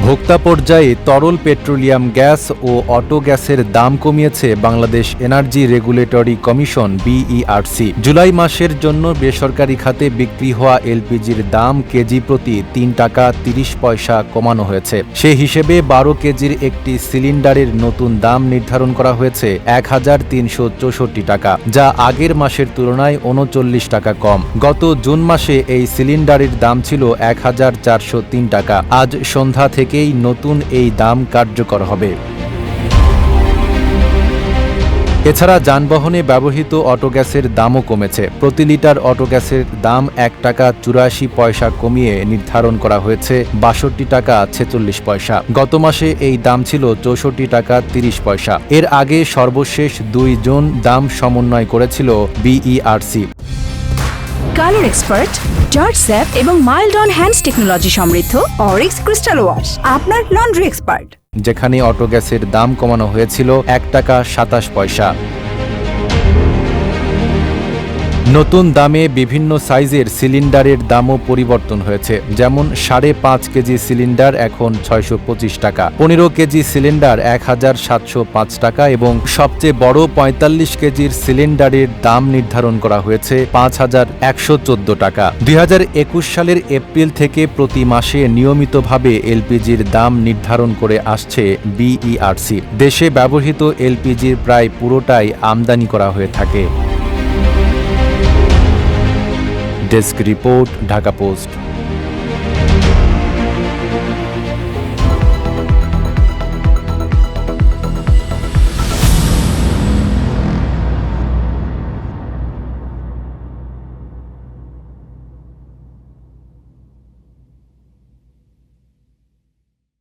ভোক্তা পর্যায়ে তরল পেট্রোলিয়াম গ্যাস ও অটো গ্যাসের দাম কমিয়েছে Bangladesh energy regulatory commission BERC. July মাসের জন্য বেসরকারি খাতে বিক্রি হওয়া এলপিজির দাম কেজি প্রতি ৩ টাকা ৩০ পয়সা কমানো হয়েছে। সে হিসেবে ১২ কেজির একটি সিলিন্ডারের নতুন দাম নির্ধারণ করা হয়েছে ১,৩৬৪ টাকা, যা আগের মাসের তুলনায় ৩৯ টাকা কম। গত জুন মাসে এই সিলিন্ডারের দাম ছিল ১,৪০৩ টাকা। আজ সন্ধ্যা থেকেই নতুন এই দাম কার্যকর হবে। এছাড়া যানবাহনে ব্যবহৃত অটোগ্যাসের দামও কমেছে। প্রতি লিটার অটোগ্যাসের দাম ১ টাকা ৮৪ পয়সা কমিয়ে নির্ধারণ করা হয়েছে ৬২ টাকা ৪৬ পয়সা। গত মাসে এই দাম ছিল ৬৪ টাকা ৩০ পয়সা। এর আগে সর্বশেষ ২ জুন দাম সমন্বয় করেছিল BERC. Colour expert, George sap এবং মাইল্ড অন হ্যান্ডস টেকনোলজি সমৃদ্ধ অরিক্স ক্রিস্টাল ওয়াশ আপনার লন্ড্রি এক্সপার্ট, যেখানে অটোগ্যাসের দাম কমানো হয়েছিল ১ টাকা ২৭ পয়সা। নতুন দামে বিভিন্ন সাইজের সিলিন্ডারের দামও পরিবর্তন হয়েছে। যেমন ৫.৫ কেজি সিলিন্ডার এখন ৬২৫ টাকা, ১৫ কেজি সিলিন্ডার ১,৭০৫ টাকা এবং সবচেয়ে বড় ৪৫ কেজির সিলিন্ডারের দাম নির্ধারণ করা হয়েছে ৫,১১৪ টাকা। ২০২১ সালের এপ্রিল থেকে প্রতি মাসে নিয়মিতভাবে এলপিজির দাম নির্ধারণ করে আসছে বিইআরসি। দেশে ব্যবহৃত এলপিজির প্রায় পুরোটাই আমদানি করা হয়ে থাকে। Desk report, Dhaka post.